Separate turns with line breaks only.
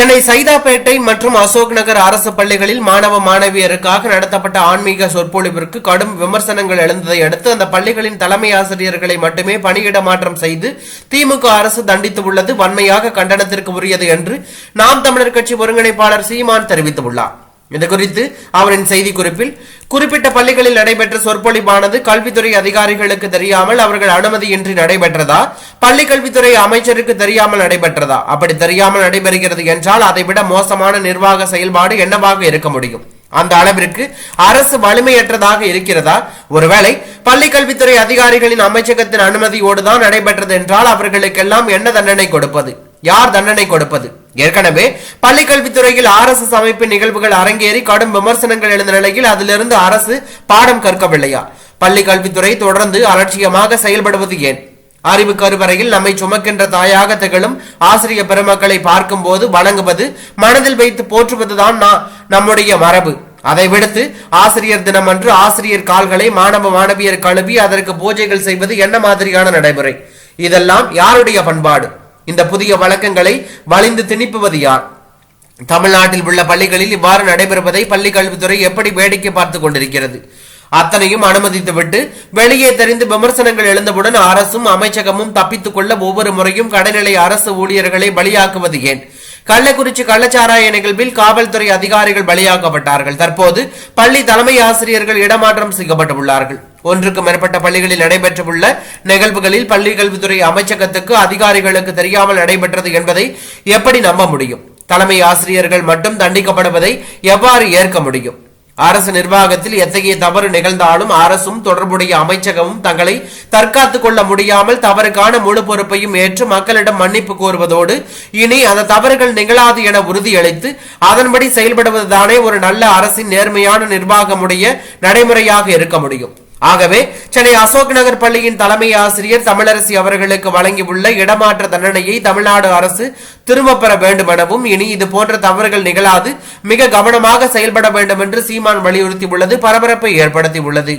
சென்னை சைதாப்பேட்டை மற்றும் அசோக் நகர் அரசு பள்ளிகளில் மாணவ மாணவியருக்காக நடத்தப்பட்ட ஆன்மீக சொற்பொழிவிற்கு கடும் விமர்சனங்கள் எழுந்ததை அடுத்து அந்த பள்ளிகளின் தலைமை ஆசிரியர்களை மட்டுமே பணியிட மாற்றம் செய்து திமுக அரசு தண்டித்துள்ளது வன்மையாக கண்டனத்திற்கு உரியது என்று நாம் தமிழர் கட்சி ஒருங்கிணைப்பாளர் சீமான் தெரிவித்துள்ளார். இதுகுறித்து அவரின் செய்திக்குறிப்பில், குறிப்பிட்ட பள்ளிகளில் நடைபெற்ற சொற்பொழிவானது கல்வித்துறை அதிகாரிகளுக்கு தெரியாமல் அவர்கள் அனுமதியின்றி நடைபெற்றதா, பள்ளி கல்வித்துறை அமைச்சருக்கு தெரியாமல் நடைபெற்றதா? அப்படி தெரியாமல் நடைபெறுகிறது என்றால் அதைவிட மோசமான நிர்வாக செயல்பாடு என்னவாக இருக்க முடியும்? அந்த அளவிற்கு அரசு வலிமையற்றதாக இருக்கிறதா? ஒருவேளை பள்ளி கல்வித்துறை அதிகாரிகளின் அமைச்சகத்தின் அனுமதியோடுதான் நடைபெற்றது என்றால் அவர்களுக்கெல்லாம் என்ன தண்டனை கொடுப்பது? யார் தண்டனை கொடுப்பது? ஏற்கனவே பள்ளி கல்வித்துறையில் RSS அமைப்பின் நிகழ்வுகள் அரங்கேறி கடும் விமர்சனங்கள் எழுந்த நிலையில் அதிலிருந்து அரசு பாடம் கற்கவில்லையா? பள்ளி கல்வித்துறை தொடர்ந்து அலட்சியமாக செயல்படுவது ஏன்? அறிவு கருவறையில் நம்மை சுமக்கின்ற தாயாக திகழும் ஆசிரிய பெருமக்களை பார்க்கும் போது வணங்குவது, மனதில் வைத்து போற்றுவதுதான் நம்முடைய மரபு. அதை விடுத்து ஆசிரியர் தினம் அன்று ஆசிரியர் கால்களை மாணவ மாணவியர் கழுவி அதற்கு பூஜைகள் செய்வது என்ன மாதிரியான நடைமுறை? இதெல்லாம் யாருடைய பண்பாடு? இந்த புதிய வழக்கங்களை வலிந்து திணிப்புவது யார்? தமிழ்நாட்டில் உள்ள பள்ளிகளில் இவ்வாறு நடைபெறுவதை பள்ளி கல்வித்துறை எப்படி வேடிக்கை பார்த்துக் கொண்டிருக்கிறது? அத்தனையும் அனுமதித்துவிட்டு வெளியே தெரிந்து விமர்சனங்கள் எழுந்தவுடன் அரசும் அமைச்சகமும் தப்பித்துக் கொள்ள ஒவ்வொரு முறையும் கடைநிலை அரசு ஊழியர்களை பலியாக்குவது ஏன்? கள்ளக்குறிச்சி கள்ளச்சாராய நிகழ்வில் காவல்துறை அதிகாரிகள் பலியாக்கப்பட்டார்கள். தற்போது பள்ளி தலைமை ஆசிரியர்கள் இடமாற்றம் செய்யப்பட்டுள்ளார்கள். ஒன்றுக்கு மேற்பட்ட பள்ளிகளில் நடைபெற்றுள்ள நிகழ்வுகளில் பள்ளி கல்வித்துறை அமைச்சகத்துக்கு அதிகாரிகளுக்கு தெரியாமல் நடைபெற்றது என்பதை எப்படி நம்ப முடியும்? தலைமை ஆசிரியர்கள் மட்டும் தண்டிக்கப்படுவதை எவ்வாறு ஏற்க முடியும்? அரசு நிர்வாகத்தில் எத்தகைய தவறு நிகழ்ந்தாலும் அரசும் தொடர்புடைய அமைச்சகமும் தங்களை தற்காத்துக் கொள்ள முடியாமல் தவறுக்கான முழு பொறுப்பையும் ஏற்று மக்களிடம் மன்னிப்பு கோருவதோடு இனி அந்த தவறுகள் நிகழாது என உறுதியளித்து அதன்படி செயல்படுவதுதானே ஒரு நல்ல அரசின் நேர்மையான நிர்வாகமுடைய நடைமுறையாக இருக்க முடியும். ஆகவே சென்னை அசோக் நகர் பள்ளியின் தலைமை ஆசிரியர் தமிழரசி அவர்களுக்கு வழங்கியுள்ள இடமாற்ற தண்டனையை தமிழ்நாடு அரசு திரும்ப பெற வேண்டும் எனவும் இனி இது போன்ற தவறுகள் நிகழாது மிக கவனமாக செயல்பட வேண்டும் என்று சீமான் வலியுறுத்தியுள்ளது பரபரப்பை ஏற்படுத்தியுள்ளது.